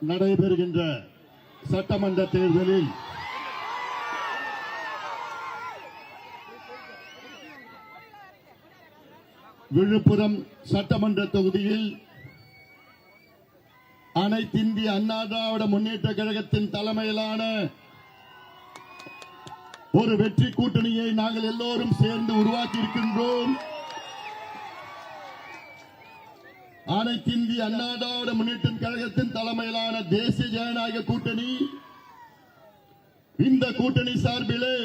நடைபெறுகின்ற சட்டமன்ற தேர்தலில் விழுப்புரம் சட்டமன்ற தொகுதியில் அனைத்திந்திய அண்ணா திராவிட முன்னேற்ற கழகத்தின் தலைமையிலான ஒரு வெற்றி கூட்டணியை நாங்கள் எல்லோரும் சேர்ந்து உருவாக்கி இருக்கின்றோம். அனைத்திந்திய அண்ணா திராவிட முன்னேற்ற கழகத்தின் தலைமையிலான தேசிய ஜனநாயக கூட்டணி இந்த கூட்டணி சார்பிலே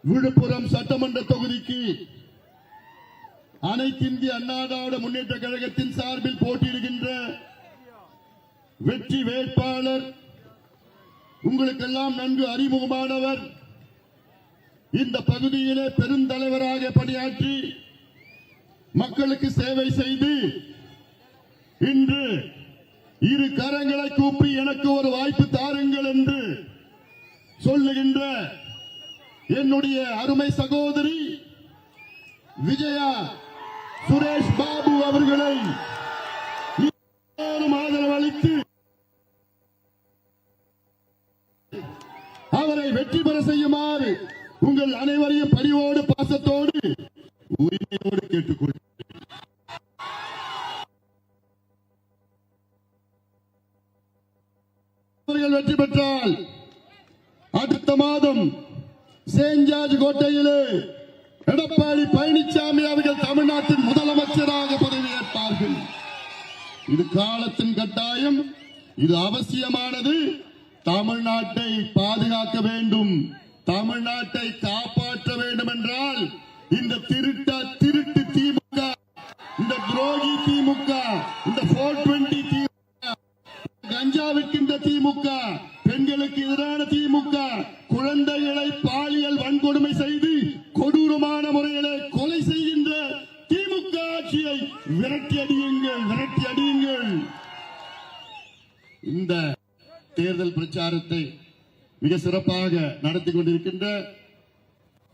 விழுப்புரம் சட்டமன்ற தொகுதிக்கு அனைத்திந்திய அண்ணா திராவிட முன்னேற்ற கழகத்தின் சார்பில் போட்டியிடுகின்ற வெற்றி வேட்பாளர் உங்களுக்கெல்லாம் நன்கு அறிமுகமானவர், இந்த பகுதியிலே பெருந்தலைவராக பணியாற்றி மக்களுக்கு சேவை செய்து இன்று இரு கரங்களை கூப்பி எனக்கு ஒரு வாய்ப்பு தாருங்கள் என்று சொல்லுகின்ற என்னுடைய அருமை சகோதரி விஜயா சுரேஷ் பாபு அவர்களை ஆதரவு அளித்து அவரை வெற்றி பெற செய்யுமாறு உங்கள் அனைவரையும் பணிவோடு பாசத்தோடு உரிமையோடு கேட்டுக்கொள்கிறேன். வெற்றி பெற்றால் அடுத்த மாதம் செயின்ட் ஜார்ஜ் கோட்டையிலே எடப்பாடி பழனிசாமி அவர்கள் தமிழ்நாட்டின் முதலமைச்சராக பதவியேற்பார்கள். இது காலத்தின் கட்டாயம், இது அவசியமானது. தமிழ்நாட்டை பாதுகாக்க வேண்டும், தமிழ்நாட்டை காப்பாற்ற வேண்டும் என்றால் இந்த திருட்டு திமுக, இந்த துரோகி திமுக, இந்த 420 திமுக, கஞ்சாவிற்கின்ற திமுக, பெண்களுக்கு எதிரான திமுக, குழந்தைகளை பாலியல் வன்கொடுமை செய்து கொடூரமான முறையிலே கொலை செய்கின்ற திமுக ஆட்சியை விரட்டி அடியுங்கள், விரட்டி அடியுங்கள். இந்த தேர்தல் பிரச்சாரத்தை மிக சிறப்பாக நடத்தி கொண்டிருக்கின்ற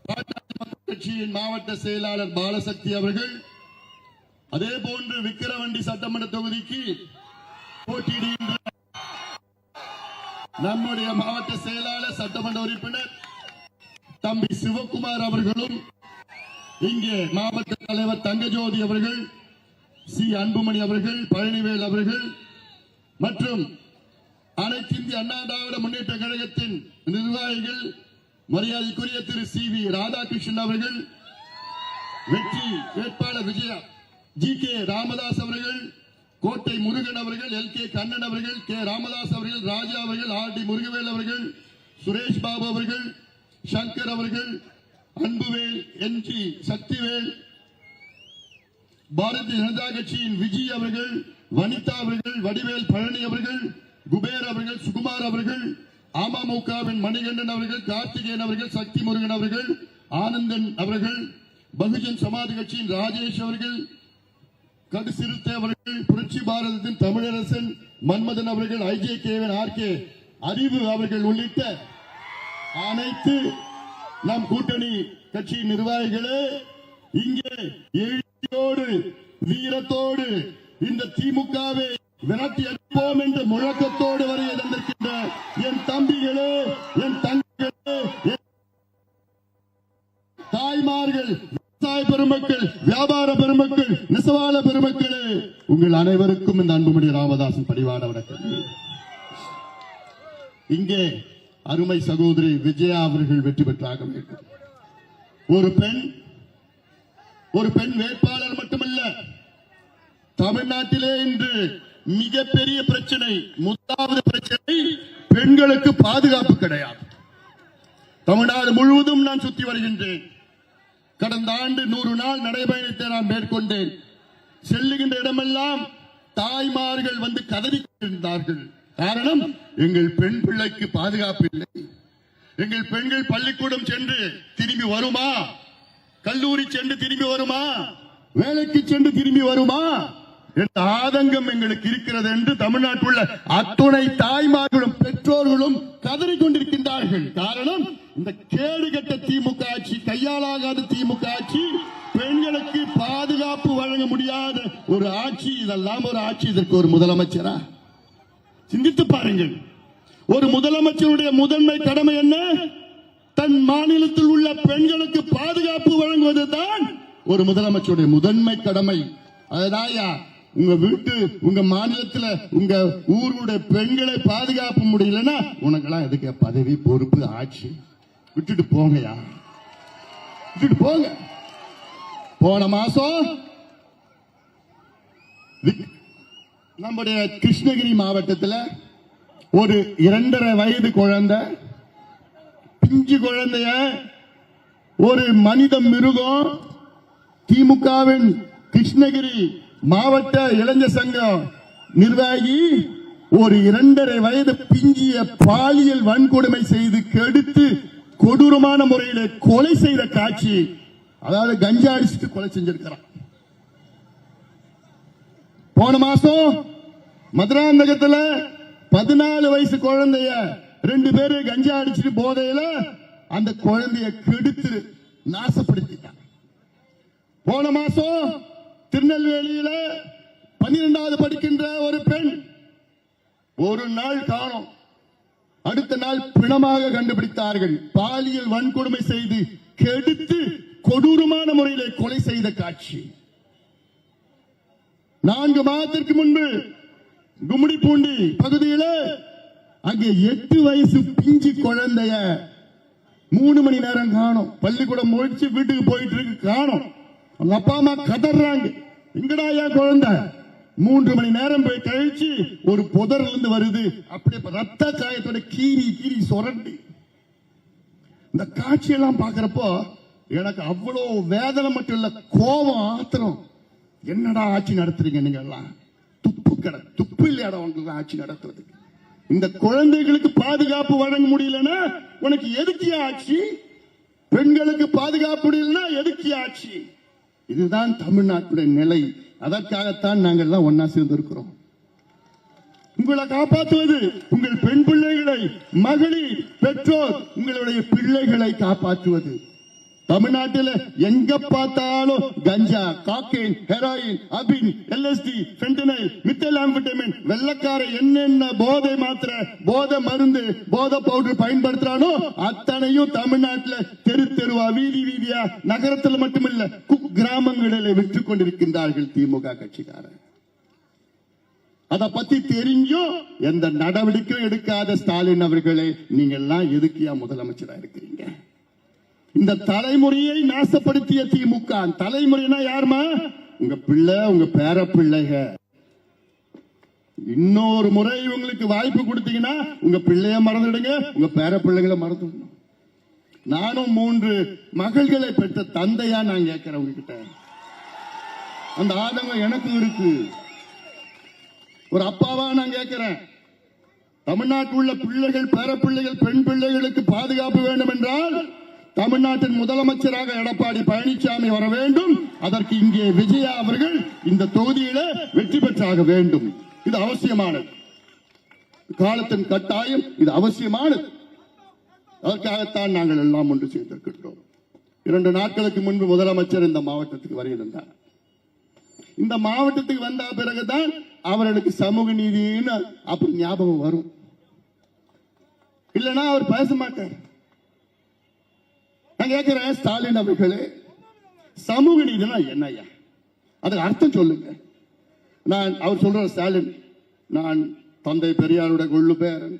பாட்டாளி மக்கள் கட்சியின் மாவட்ட செயலாளர் பாலசக்தி அவர்கள், அதே போன்று விக்கிரவாண்டி சட்டமன்ற தொகுதிக்கு போட்டியிடுகின்ற நம்முடைய மாவட்ட செயலாளர் சட்டமன்ற உறுப்பினர் தம்பி சிவகுமார் அவர்களும், இங்கே மாவட்ட தலைவர் தங்கஜோதி அவர்கள், சி அன்புமணி அவர்கள், பழனிவேல் அவர்கள் மற்றும் அனைத்து இந்திய அண்ணா திராவிட முன்னேற்ற கழகத்தின் நிர்வாகிகள், மரியாதைக்குரிய திரு சி.வி. ராதாகிருஷ்ணன் அவர்கள், வெற்றி வேட்பாளர் விஜயா ஜி.கே. ராமதாஸ் அவர்கள், கோட்டை முருகன் அவர்கள், எல்.கே. கண்ணன் அவர்கள், கே. ராமதாஸ் அவர்கள், ராஜா அவர்கள், ஆர்.டி. முருகவேல் அவர்கள், சுரேஷ் பாபு அவர்கள், சங்கர் அவர்கள், அன்புவேல், என்.ஜி. சக்திவேல், பாரதிய ஜனதா கட்சியின் விஜய் அவர்கள், வனிதா அவர்கள், வடிவேல் பழனி அவர்கள், குபேர் அவர்கள், சுகுமார் அவர்கள், அமமுகவின் மணிகண்டன் அவர்கள், கார்த்திகேயன் அவர்கள், சக்தி முருகன் அவர்கள், ஆனந்தன் அவர்கள், பகுஜன் சமாஜ் கட்சியின் ராஜேஷ் அவர்கள், கடுசிறுத்தை அவர்கள், புரட்சி பாரதத்தின் தமிழரசன் மன்மதன் அவர்கள், ஐஜேகேவின் ஆர்.கே. அறிவு அவர்கள் உள்ளிட்ட அனைத்து நம் கூட்டணி கட்சியின் நிர்வாகிகளே, இங்கே எழுச்சியோடு வீரத்தோடு இந்த திமுகவை விரட்டி அடிப்போம் என்ற முழக்கத்தோடு வரைய தந்திருக்கின்ற என் தம்பிகளே, என் தங்கைகளே, தாய்மார்கள், விவசாய பெருமக்கள், வியாபார பெருமக்கள், நெசவாள பெருமக்களே, உங்கள் அனைவருக்கும் இந்த அன்புமணி ராமதாசன் பணிவான வணக்கம். இங்கே அருமை சகோதரி விஜயா அவர்கள் வெற்றி பெற்றாக வேண்டும். ஒரு பெண் வேட்பாளர் மட்டுமல்ல, தமிழ்நாட்டிலே இன்று மிகப்பெரிய பிரச்சனை, முதலாவது பிரச்சனை பெண்களுக்கு பாதுகாப்பு கிடையாது. தமிழ்நாடு முழுவதும் நான் சுற்றி வருகின்றேன். கடந்த ஆண்டு 100 நாள் நடைபயணத்தை நான் மேற்கொண்டேன். செல்லுகின்ற இடமெல்லாம் தாய்மார்கள் வந்து கதறி கொண்டிருந்தார்கள். காரணம், எங்கள் பெண் பிள்ளைக்கு பாதுகாப்பு இல்லை. எங்கள் பெண்கள் பள்ளிக்கூடம் சென்று திரும்பி வருமா, கல்லூரி சென்று திரும்பி வருமா, வேலைக்கு சென்று திரும்பி வருமா என்ற ஆதங்கம் எங்களுக்கு இருக்கிறது என்று தமிழ்நாட்டில் உள்ள அத்துணை தாய்மார்களும் பெற்றோர்களும் கதறிக் கொண்டிருக்கின்றார்கள். காரணம், இந்த கேடுகட்ட திமுக ஆட்சி, கையாளாகாத திமுக ஆட்சி, பெண்களுக்கு பாதுகாப்பு வழங்க முடியாத ஒரு ஆட்சி. இதெல்லாம் ஒரு ஆட்சி, இதற்கு ஒரு முதலமைச்சரா? சிந்தித்து பாருங்கள். ஒரு முதலமைச்சருடைய முதன்மை கடமை என்ன? தன் மாநிலத்தில் உள்ள பெண்களுக்கு பாதுகாப்பு வழங்குவதுதான் ஒரு முதலமைச்சருடைய முதன்மை கடமை. அதுதாயா உங்க வீட்டு உங்க மாநிலத்துல உங்க ஊருடைய பெண்களை பாதுகாப்பு முடியலன்னா உனக்கெல்லாம் எதுக்கு பதவி பொறுப்பு ஆட்சி? விட்டுட்டு போங்கயா, விட்டுட்டு போங்க. போன மாசம் நம்முடைய கிருஷ்ணகிரி மாவட்டத்தில் ஒரு 2.5 வயது குழந்தை, பிஞ்சு குழந்தைய ஒரு மனித மிருகம் திமுகவின் கிருஷ்ணகிரி மாவட்ட இளைஞர் சங்கம் நிர்வாகி ஒரு 2.5 வயது பிஞ்சிய பாலியல் வன்கொடுமை செய்து கெடுத்து கொடூரமான முறையில் கொலை செய்த காட்சி. அதாவது கஞ்சா அடிச்சுட்டு கொலை செஞ்சிருக்கிறான். போன மாசம் மதுராந்தகத்துல 14 வயசு குழந்தைய 2 பேரு கஞ்சா அடிச்சுட்டு போதையில அந்த குழந்தைய கெடுத்து நாசப்படுத்திட்டான். போன மாசம் திருநெல்வேலியில 12வது படிக்கின்ற ஒரு பெண் ஒரு நாள் காணோம், அடுத்த நாள் பிணமாக கண்டுபிடித்தார்கள். பாலியல் வன்கொடுமை செய்து கெடுத்து கொடூரமான முறையில் கொலை செய்த காட்சி. 4 மாதத்திற்கு முன்பு கும்மிடிப்பூண்டி பகுதியில் அங்கே 8 வயசு பிஞ்சு குழந்தைய 3 மணி நேரம் காணோம். பள்ளிக்கூடம் முடிச்சு வீட்டுக்கு போயிட்டு இருக்கு, காணோம். அவங்க அப்பா அம்மா கதறாங்க, எங்கடா ஏன் குழந்தை? 3 மணி நேரம் போய் கழிச்சு ஒரு புதர்ல இருந்து வருது, அப்படியே ரத்த காயத்தோட கீறி கீறி சுரண்டி. இந்த காட்சியெல்லாம் பாக்குறப்போ எனக்கு அவ்வளவு வேதனை மட்டும் இல்ல, கோபம், ஆத்திரம். என்னடா ஆட்சி நடத்துறீங்க நீங்க எல்லாம்? துப்பு இல்லையாடா உங்களுக்கு ஆட்சி நடத்துறது? இந்த குழந்தைகளுக்கு பாதுகாப்பு வழங்க முடியலன்னா உனக்கு எதுக்கு ஆட்சி? பெண்களுக்கு பாதுகாப்பு முடியலன்னா எதுக்கு ஆட்சி? இதுதான் தமிழ்நாட்டுடைய நிலை. அதற்காகத்தான் நாங்கள் எல்லாம் ஒன்னா சேர்ந்திருக்கிறோம். உங்களை காப்பாற்றுவது உங்கள் பெண் பிள்ளைகளை, மகளிர், பெற்றோர், உங்களுடைய பிள்ளைகளை காப்பாற்றுவது. தமிழ்நாட்டில் எங்க பார்த்தாலும் கஞ்சா, காக்கைன், ஹெராயின், அபின், LSD, ஃபென்டனைல், மித்தலாம்பிட்டமின், வெள்ளக்கார என்னென்ன போதை மாத்திரை, போதை மருந்து, போதை பவுடர் பயன்படுத்துறானோ அத்தனையும் தமிழ்நாட்டில் தெரு தெருவா, வீதி வீதியா, நகரத்தில் மட்டுமில்ல கிராமங்களில் விற்றுக் கொண்டிருக்கின்றார்கள் திமுக கட்சிக்காரர். அதை பத்தி தெரிஞ்சும் எந்த நடவடிக்கையும் எடுக்காத ஸ்டாலின் அவர்களே, நீங்க எல்லாம் எதுக்கியா முதலமைச்சரா இருக்கிறீங்க? இந்த தலைமுறையை நாசப்படுத்திய திமுக. தலைமுறைனா யாருமா? உங்க பிள்ளை, உங்க பேர பிள்ளைக. இன்னொரு முறை உங்களுக்கு வாய்ப்பு கொடுத்தீங்கன்னா உங்க பிள்ளைய மறந்துடுங்க, உங்க பேர பிள்ளைகளை மறந்துடணும். நானும் 3 மகள்களை பெற்ற தந்தையா நான் கேட்கிறேன் உங்ககிட்ட. அந்த ஆதங்கம் எனக்கும் இருக்கு. ஒரு அப்பாவா நான் கேட்கிறேன். தமிழ்நாட்டில் உள்ள பிள்ளைகள், பேர பிள்ளைகள், பெண் பிள்ளைகளுக்கு பாதுகாப்பு வேண்டும் என்றால் தமிழ்நாட்டின் முதலமைச்சராக எடப்பாடி பழனிசாமி வர வேண்டும். அதற்கு இங்கே விஜயா அவர்கள் இந்த தொகுதியில வெற்றி பெற்றாக வேண்டும். இது அவசியமானது, காலத்தின் கட்டாயம், இது அவசியமானது. அதற்காகத்தான் நாங்கள் எல்லாம் ஒன்று சேர்ந்திருக்கின்றோம். 2 நாட்களுக்கு முன்பு முதலமைச்சர் இந்த மாவட்டத்துக்கு வருகிறார். இந்த மாவட்டத்துக்கு வந்த பிறகுதான் அவர்களுக்கு சமூக நீதினு அப்படி ஞாபகம் வரும். இல்லைன்னா அவர் பேச மாட்டார். நான் கேட்கிறேன், ஸ்டாலின் அவர்களே, சமூக நீதினா என்னையா? அதுக்கு அர்த்தம் சொல்லுங்க. அவர் சொல்ற ஸ்டாலின், நான் தந்தை பெரியாருடைய கொள்ளு பேரன்,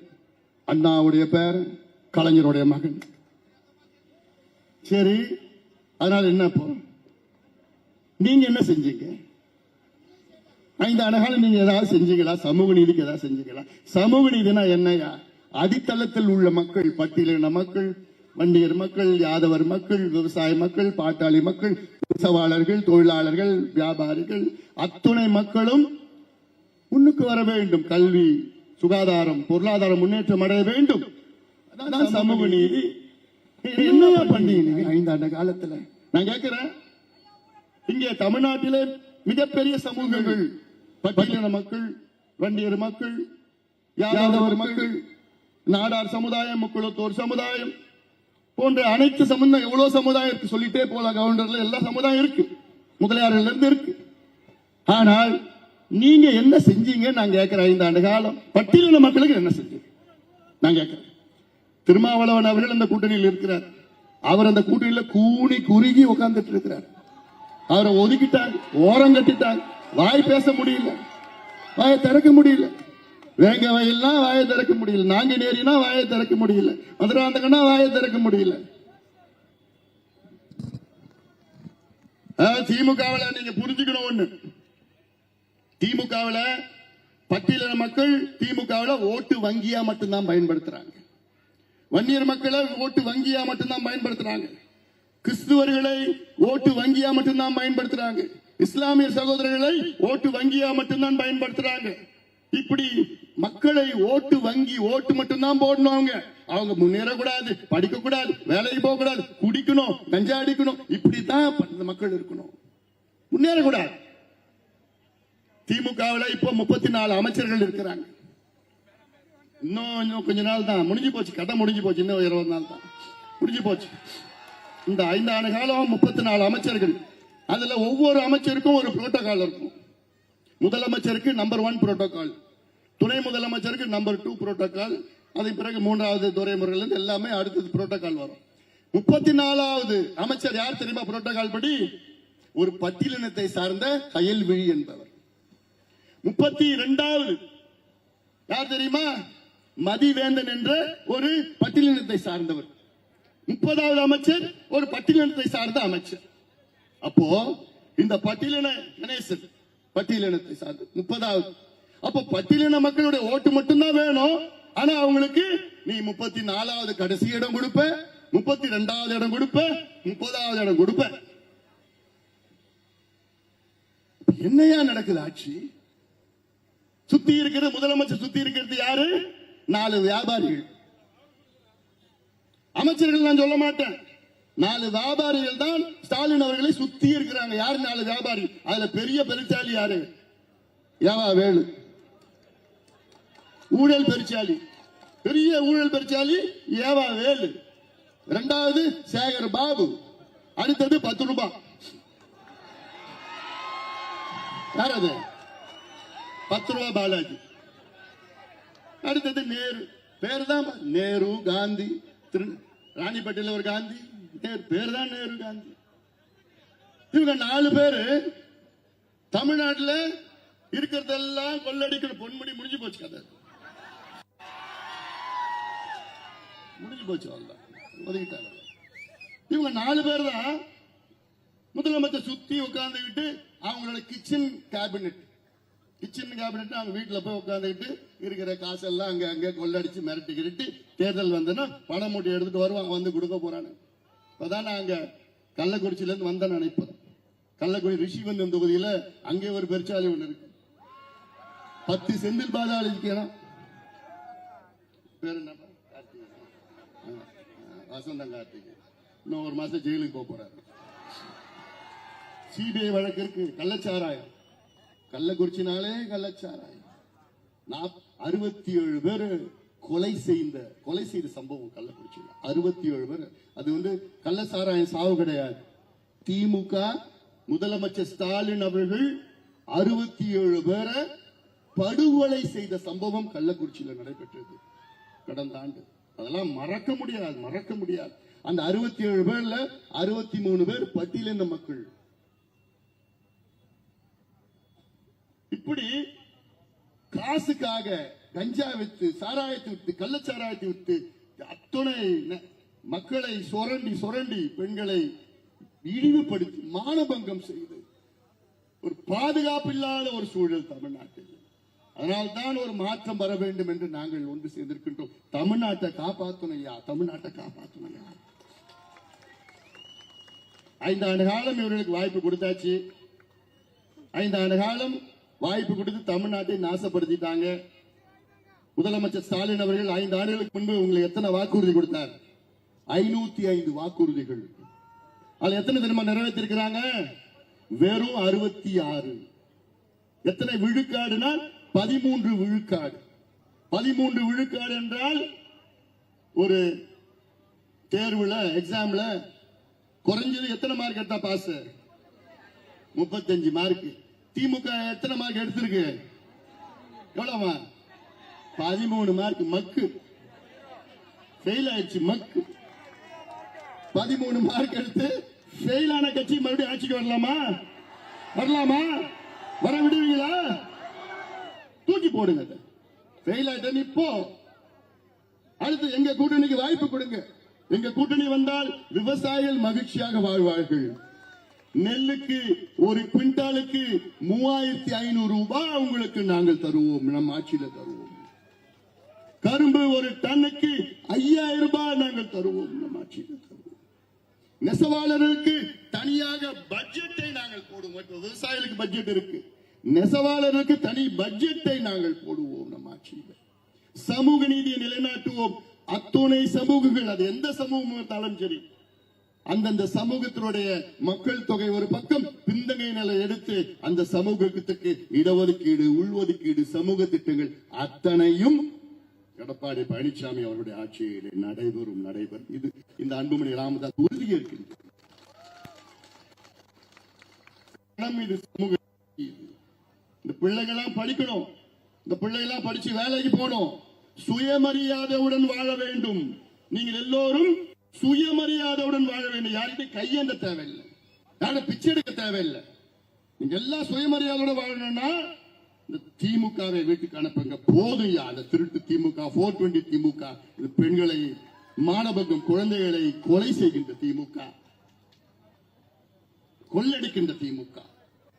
அண்ணாவுடைய பேரன், கலைஞருடைய மகன். சரி, அதனால என்ன? இப்போ நீங்க என்ன செஞ்சீங்க? 5 ஆண்டுகாலம் நீங்க ஏதாவது செஞ்சீங்களா? சமூக நீதிக்கு ஏதாவது செஞ்சீங்களா? சமூக நீதினா என்னையா? அடித்தளத்தில் உள்ள மக்கள், பட்டியலின மக்கள், வண்டியர் மக்கள், யாதவர் மக்கள், விவசாய மக்கள், பாட்டாளி மக்கள், நெசவாளர்கள், தொழிலாளர்கள், வியாபாரிகள், அத்துணை மக்களும் முன்னுக்கு வர வேண்டும். கல்வி, சுகாதாரம், பொருளாதார முன்னேற்றம் அடைய வேண்டும். அதான் சமூக நீதி. என்ன பண்ணீங்க 5 ஆண்டு காலத்துல? நான் கேட்கிறேன், இங்கே தமிழ்நாட்டிலே மிகப்பெரிய சமூகங்கள், பட்டியலின மக்கள், வண்டியர் மக்கள், யாதவர் மக்கள், நாடார் சமுதாயம், முக்குளத்தோர் சமுதாயம் போன்ற அனைத்து சமுதாயம், எவ்வளவு சமுதாயம் சொல்லிட்டே போல. கவுண்டர்ல எல்லா சமுதாயம் இருக்கு, முதலியார்கள் இருந்து இருக்கு. ஆனால் நீங்க என்ன செஞ்சீங்க நான் கேட்கிறேன். 5 ஆண்டு காலம் பட்டியலின மக்களுக்கு என்ன செஞ்சீங்க நான் கேட்கிறேன். திருமாவளவன் அவர்கள் அந்த கூட்டணியில் இருக்கிறார். அவர் அந்த கூட்டணியில் கூனி குறுகி உட்கார்ந்துட்டு இருக்கிறார். அவரை ஒதுக்கிட்டாங்க, ஓரம் கட்டிட்டாங்க. வாய் பேச முடியல, வாயை திறக்க முடியல. வேங்க வயல்னா வாயை திறக்க முடியல, நாங்குநேரினா வாயை திறக்க முடியல, மதுராந்தகனா வாயை திறக்க முடியல. திமுகவில் நீங்க புரிஞ்சுக்கணும் ஒண்ணு, திமுகவில் பட்டியலின மக்கள் திமுகவில் ஓட்டு வங்கியா மட்டும்தான் பயன்படுத்துறாங்க. வன்னியர் மக்களை ஓட்டு வங்கியா மட்டும்தான் பயன்படுத்துறாங்க. கிறிஸ்துவர்களை ஓட்டு வங்கியா மட்டும்தான் பயன்படுத்துறாங்க. இஸ்லாமிய சகோதரர்களை ஓட்டு வங்கியா மட்டும்தான் பயன்படுத்துறாங்க. இப்படி மக்களை ஓட்டு வங்கி, ஓட்டு மட்டும்தான் போடணும். அவங்க முன்னேறக்கூடாது, படிக்க கூடாது, வேலைக்கு போக கூடாது, குடிக்கணும், கஞ்சா அடிக்கணும், இப்படித்தான் மக்கள் இருக்கணும், முன்னேறக்கூடாது. திமுகவில் இப்போ 34 அமைச்சர்கள் இருக்கிறாங்க. இன்னும் கொஞ்ச நாள் தான் முடிஞ்சு போச்சு, கதை முடிஞ்சு போச்சு. இன்னும் 20 நாள் தான் முடிஞ்சு போச்சு. இந்த 5 ஆண்டு காலம் 34 அமைச்சர்கள். அதுல ஒவ்வொரு அமைச்சருக்கும் ஒரு புரோட்டோகால் இருக்கும். முதலமைச்சருக்கு நம்பர் 1 புரோட்டோகால், துணை முதலமைச்சருக்கு நம்பர் 2 புரோட்டோகால், அதன் பிறகு 3வது துறைமுறையில் எல்லாமே அடுத்தது புரோட்டோகால் வரும். 34வது அமைச்சர் யார் தெரியுமா? புரோட்டோகால் படி ஒரு பட்டியலினத்தை சார்ந்த கயல்விழி என்பவர். 32வது யார் தெரியுமா? மதிவேந்தன் என்ற ஒரு பட்டியலினத்தை சார்ந்தவர். 30வது அமைச்சர் ஒரு பட்டியலினத்தை சார்ந்த அமைச்சர். அப்போ இந்த பட்டியலின கணேசன் பட்டியலினத்தை சார்ந்த 30வது. அப்போ பட்டியலின மக்களுடைய ஓட்டு மட்டும்தான் வேணும். ஆனா அவங்களுக்கு நீ 34வது கடைசி இடம் கொடுப்ப, 32வது இடம் கொடுப்ப, 30வது இடம் கொடுப்ப. என்னையா நடக்குது ஆட்சி? சுத்தி இருக்கிறது முதலமைச்சர், சுத்தி இருக்கிறது யாரு? 4 வியாபாரிகள். அமைச்சர்கள் நான் சொல்ல மாட்டேன், 4 வியாபாரிகள் தான் ஸ்டாலின் அவர்களை சுத்தி இருக்கிறாங்க. யாரு 4 வியாபாரி? அதுல பெரிய பெருச்சாலி யாரு? ஏவா வேலு, ஊழல் பெருச்சாலி, பெரிய ஊழல் பெருச்சாலி ஏவா வேலு. 2வது சேகர் பாபு, அடுத்தது 10 ரூபாய். யார் அது? 10 ரூபாய் பாலாஜி. அடுத்தது நேரு, பேரு தான் நேரு, காந்தி, ராணிப்பேட்டையில் ஒரு காந்தி, பேர் தான் நேரு காந்தி. இவங்க 4 பேரு தமிழ்நாட்டில் இருக்கிறதெல்லாம் கொள்ளடிக்கணும். பொன்முடி முடிஞ்சு போச்சு, கதை முடிஞ்சு போச்சு, ஒதுக்கிட்டாங்க. இவங்க 4 பேர் தான் முதலமைச்சர் சுத்தி உட்கார்ந்துக்கிட்டு அவங்களோட கிச்சன் கேபினெட் அவங்க வீட்டுல போய் உட்காந்துக்கிட்டு இருக்கிற காசெல்லாம் அங்க அங்க கொள்ளடிச்சு மிரட்டிக்கிட்டு தேர்தல் வந்தேன்னா பணம் மூட்டை எடுத்துட்டு வருவாங்க, வந்து கொடுக்க போறாங்க. இப்பதான் நான் அங்க கள்ளக்குறிச்சியில இருந்து வந்தேன் நினைப்பேன். கள்ளக்குறிச்சி ரிஷிவந்தன் தொகுதியில அங்கே ஒரு பெருச்சாலை ஒண்ணு இருக்கு. 10 செந்தில் பாலாஜிக்கு பேர் என்ன? வசந்தம் கார்த்திகை. இன்னும் 1 மாசம் ஜெயிலுக்கு போறாரு. சிபிஐ வழக்கு இருக்கு. கள்ளச்சாராயம், கள்ளக்குறிச்சினாலே கள்ளச்சாராயம். 67 பேர் கொலை செய்த சம்பவம் கள்ளக்குறிச்சியில். 67 பேர். அது வந்து கள்ளச்சாராயம் சாவு கிடையாது. திமுக முதலமைச்சர் ஸ்டாலின் அவர்கள் 67 பேரை படுகொலை செய்த சம்பவம் கள்ளக்குறிச்சியில் நடைபெற்றது கடந்த ஆண்டு. அதெல்லாம் மறக்க முடியாது. அந்த 67 பேர்ல 63 பேர் பட்டியலின மக்கள். இப்படி காசுக்காக கஞ்சா வித்து, சாராயத்தை வித்து, கள்ளச்சாராயத்தை வித்து அத்தனை மக்களை சுரண்டி பெண்களை இழிவுபடுத்தி மானபங்கம் செய்து ஒரு பாதுகாப்பு இல்லாத ஒரு சூழல் தமிழ்நாட்டில். அதனால்தான் ஒரு மாற்றம் வர வேண்டும் என்று நாங்கள் ஒன்று சேர்ந்திருக்கின்றோம். தமிழ்நாட்டை காப்பாற்றணையா, தமிழ்நாட்டை காப்பாற்றணையா. 5 ஆண்டு காலம் இவர்களுக்கு வாய்ப்பு கொடுத்தாச்சு. 5 ஆண்டு காலம் வாய்ப்பு கொடுத்து தமிழ்நாட்டை நாசப்படுத்திட்டாங்க. முதலமைச்சர் ஸ்டாலின் அவர்கள் 5 ஆண்டுகளுக்கு முன்பு உங்களுக்கு எத்தனை வாக்குறுதி கொடுத்தார்? 505 வாக்குறுதிகள். அதுல எத்தனை தினமா நிறைவேற்றிருக்கிறாங்க? வெறும் 66. எத்தனை விழுக்காடுனா 13 விழுக்காடு. 13 விழுக்காடு என்றால் ஒரு தேர்வுல எக்ஸாம்ல குறைஞ்சது எத்தனை மார்க் எடுத்தா பாஸ்? 35 மார்க். திமுக எத்தனை மார்க் எடுத்திருக்கு? எவ்வளவு? 13 மார்க். மக்கு ஃபெயில் ஆயிடுச்சு. மக்கு 13 மார்க் எடுத்து ஃபெயில் ஆன கட்சி மறுபடியும் ஆட்சிக்கு வரலாமா? வரலாமா? வர விடுவீங்களா? தூக்கி போடுங்க. ஃபெயில் ஆயிட்ட இப்போ அடுத்து எங்க கூட்டணிக்கு வாய்ப்பு கொடுங்க. எங்க கூட்டணி வந்தால் விவசாயிகள் மகிழ்ச்சியாக வாழ்வார்கள். நெல்லுக்கு ஒரு குவிண்டாலுக்கு 3500 ரூபாய் உங்களுக்கு நாங்கள் தருவோம், நம் ஆட்சியில் தருவோம். கரும்பு ஒரு டன்னுக்கு 5000 ரூபாய் நாங்கள் தருவோம், நம் ஆட்சியில் தருவோம். நெசவாளர்களுக்கு தனியாக பட்ஜெட்டை நாங்கள் போடுவோம். விவசாயிகளுக்கு பட்ஜெட் இருக்கு, நெசவாளர்களுக்கு தனி பட்ஜெட்டை நாங்கள் போடுவோம் நம் ஆட்சியில். சமூக நீதியை நிலைநாட்டுவோம். அத்துணை சமூகங்கள், அது எந்த சமூகம் இருந்தாலும் சரி, அந்தந்த சமூகத்தினுடைய மக்கள் தொகை ஒரு பக்கம் பின்தங்கிய நிலை எடுத்து அந்த சமூகத்துக்கு இடஒதுக்கீடு, உள்ஒதுக்கீடு, சமூக திட்டங்கள் அத்தனையும் எடப்பாடி பழனிசாமி அவருடைய ஆட்சியிலே நடைபெறும். இது இந்த அன்புமணி ராமதாஸ் உறுதியேற்கின்றது. இது சமூக. இந்த பிள்ளைகள்லாம் படிக்கணும், இந்த பிள்ளைகள்லாம் படிச்சு வேலைக்கு போகணும், சுயமரியாதையுடன் வாழ வேண்டும். நீங்கள் எல்லோரும் சுயமரியாதையுடன் வாழ வேண்டும். யார்கிட்டையும் கையேந்த தேவையில்லை, யாரும் பிச்சை எடுக்க தேவையில்லை. நீங்க எல்லாம் சுயமரியாதையோட வாழணும்னா இந்த திமுகவை வீட்டுக்கு அனுப்புங்க. போதும் அந்த திருட்டு திமுக, 420 திமுக, இது பெண்களை மானபங்கம், குழந்தைகளை கொலை செய்கின்ற திமுக, கொள்ளடிக்கின்ற திமுக.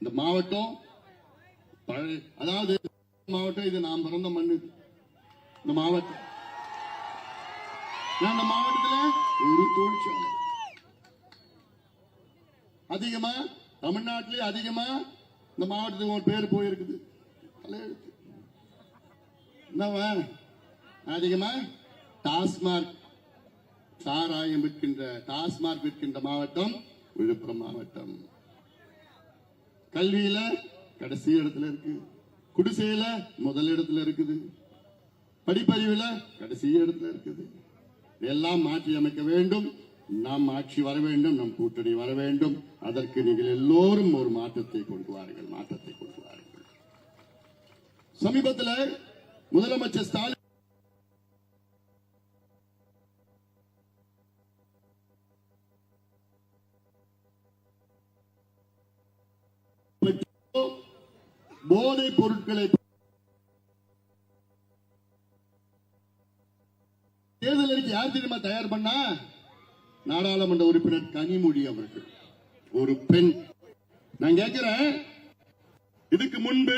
இந்த மாவட்டம் அதாவது மாவட்டம் இது நாம் பிறந்த மண்ணு. இந்த மாவட்டம், இந்த மாவட்டத்தில் ஒரு தொழிற்சாலை அதிகமா, தமிழ்நாட்டிலே அதிகமா இந்த மாவட்டத்துக்கு ஒரு பேர் போயிருக்குது. அதிகமா டாஸ்மார்க் சாராயம் விற்கின்ற, டாஸ்மார்க் விற்கின்ற மாவட்டம் விழுப்புரம் மாவட்டம். கல்வியில கடைசி இடத்துல இருக்கு, குடிசையில முதல் இடத்துல இருக்குது, படிப்பறிவுல கடைசி இடத்துல இருக்குது. இதெல்லாம் மாற்றி அமைக்க வேண்டும். நாம் ஆட்சி வர வேண்டும், நம் கூட்டணி வர வேண்டும். அதற்கு நீங்கள் எல்லோரும் ஒரு மாற்றத்தை கொண்டு வாருங்கள். சமீபத்தில் முதலமைச்சர் ஸ்டாலின் போதைப் பொருட்களை தேர்தல் அறிக்கை யார் தெரியுமா தயார் பண்ணா? நாடாளுமன்ற உறுப்பினர் கனிமொழி அவர்கள், ஒரு பெண். நான் கேட்கிறேன், இதுக்கு முன்பு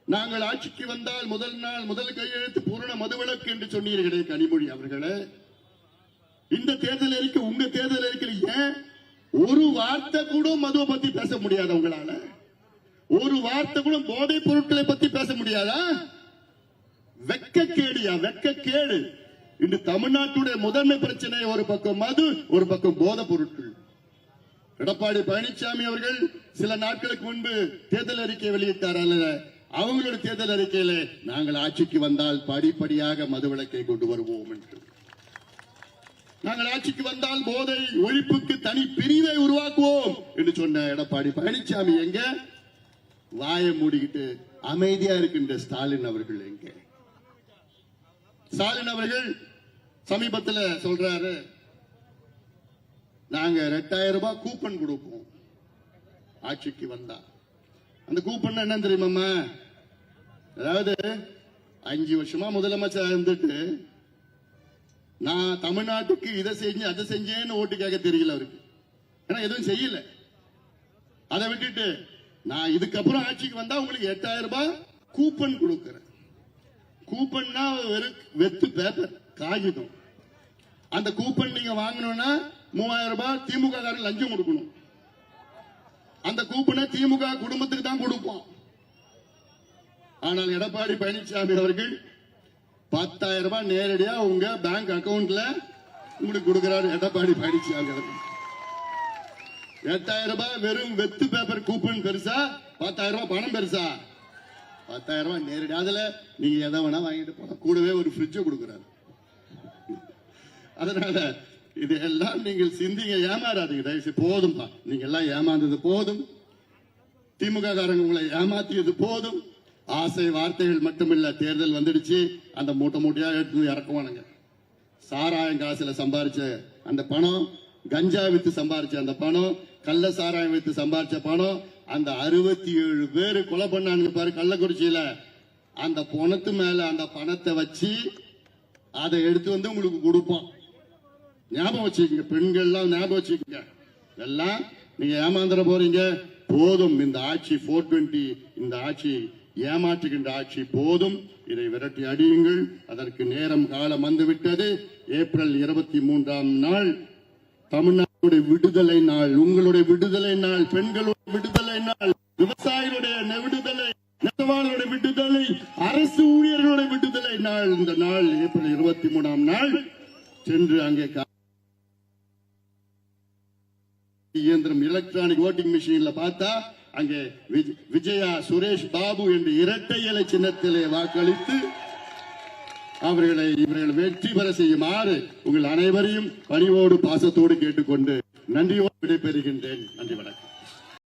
நாங்கள் ஆட்சிக்கு வந்தால் முதல் நாள் முதல் கையெழுத்து பூரண மதுவிலக்கு என்று சொன்னீர்களே கனிமொழி அவர்களே, இந்த தேர்தல் அறிக்கை, உங்க தேர்தல் அறிக்கையில் ஏன் ஒரு வார்த்தை கூட மதுவை பத்தி பேச முடியாத உங்களால? ஒரு வார்த்தை கூட போதைப் பொருட்களை பத்தி பேச முடியாதா? வெட்கக்கேடியா, வெட்கக்கேடு. இன்று தமிழ்நாட்டுடைய முதன்மை பிரச்சனை ஒரு பக்கம் மது, ஒரு பக்கம் போதைப் பொருட்கள். எடப்பாடி பழனிசாமி அவர்கள் சில நாட்களுக்கு முன்பு தேர்தல் அறிக்கை வெளியிட்டார். அல்ல, அவங்களுடைய தேர்தல் அறிக்கையில நாங்கள் ஆட்சிக்கு வந்தால் படிப்படியாக மதுவிலக்கை கொண்டு வருவோம் என்று, நாங்கள் ஆட்சிக்கு வந்தால் போதை ஒழிப்புக்கு தனி பிரிவை உருவாக்குவோம் என்று சொன்ன எடப்பாடி பழனிசாமி எங்க? வாயை மூடிக்கிட்டு அமைதியா இருக்கின்ற ஸ்டாலின் அவர்கள் எங்க? ஸ்டாலின் அவர்கள் சமீபத்தில் சொல்றாரு, நாங்க 2000 ரூபாய் கூப்பன் கொடுப்போம் ஆட்சிக்கு வந்தா. அந்த கூப்பன் என்ன தெரியுமா? அதாவது 5 வருஷமா முதலமைச்சர் இருந்துட்டு நான் தமிழ்நாட்டுக்கு இதை செஞ்சு அதை செஞ்சேன்னு ஓட்டு கேட்க தெரியல அவருக்கு. ஏன்னா எதுவும் செய்யல. அதை விட்டுட்டு நான் இதுக்கப்புறம் ஆட்சிக்கு வந்தா உங்களுக்கு 8000 ரூபாய் கூப்பன் கொடுக்கிறேன். கூப்பன்னா வெத்து பேப்பர், காகிதம். அந்த கூப்பன் நீங்க வாங்கணும்னா 3000 ரூபாய் திமுக காரங்க லஞ்சம் கொடுக்கணும். அந்த கூப்பனை திமுக குடும்பத்துக்கு தான் கொடுப்போம். ஆனால் எடப்பாடி பழனிசாமி அவர்கள் 10,000 ரூபாய் நேரடியா உங்க பேங்க் அக்கவுண்ட்ல உங்களுக்கு கொடுக்கிறாரு. எடப்பாடி பழனிசாமி அவர்கள் 8000 ரூபாய் வெறும் வெத்து பேப்பர் கூப்பன் பெருசா, 10,000 ரூபாய் பணம் பெருசா? 10,000 ரூபாய் நேரடி. அதுல நீங்க எதை வேணா வாங்கிட்டு போலாம். கூடவே ஒரு ஃப்ரிட்ஜ் கொடுக்கிறாரு. அதனால இதெல்லாம் நீங்கள் சிந்திங்க, ஏமாறாதீங்க தயவுசெய்து. போதும்பா, நீங்க எல்லாம் ஏமாந்தது போதும். திமுக காரங்க உங்களை ஏமாத்தியது போதும். ஆசை வார்த்தைகள் மட்டுமில்ல, தேர்தல் வந்துடுச்சு, அந்த மூட்டை மூட்டையா எடுத்து இறக்குவானுங்க. சாராயம் காசுல சம்பாரிச்ச அந்த பணம், கஞ்சா வித்து சம்பாரிச்ச அந்த பணம், கள்ள சாராயம் வித்து சம்பாரிச்ச பணம், அந்த 67 பேரு கொலை பண்ணானுங்க பாரு கள்ளக்குறிச்சியில. அந்த பணத்து மேல அந்த பணத்தை வச்சு அதை எடுத்து வந்து உங்களுக்கு கொடுப்போம். ஞாபகம் வச்சுக்கோங்க, பெண்கள்லாம் ஞாபகம் வச்சுக்கோங்க. எல்லாம் நீங்க ஏமாந்துட போறீங்க. போதும் இந்த ஆட்சி 420, இந்த ஆட்சி ஏமாற்றுகின்ற ஆட்சி போதும். இதை விரட்டி அடியுங்கள். அதற்கு நேரம் காலம் வந்துவிட்டது. ஏப்ரல் 23ஆம் நாள் தமிழ்நாட்டுடைய விடுதலை நாள், உங்களுடைய விடுதலை நாள், பெண்களுடைய விடுதலை நாள், விவசாயிகளுடைய விடுதலை, நெசவாளர்களுடைய விடுதலை, அரசு ஊழியர்களுடைய விடுதலை நாள். இந்த நாள் ஏப்ரல் 23ஆம் நாள். சென்று அங்கே இயந்திரம் எலக்ட்ரானிக் ஓட்டிங் மிஷின்ல பார்த்தா அங்கே விஜயா சுரேஷ் பாபு என்று இரட்டை இலை சின்னத்திலே வாக்களித்து இவர்களை வெற்றி பெற செய்யுமாறு உங்கள் அனைவரையும் பணிவோடு பாசத்தோடு கேட்டுக்கொண்டு நன்றியோடு விடைபெறுகின்றேன். நன்றி, வணக்கம்.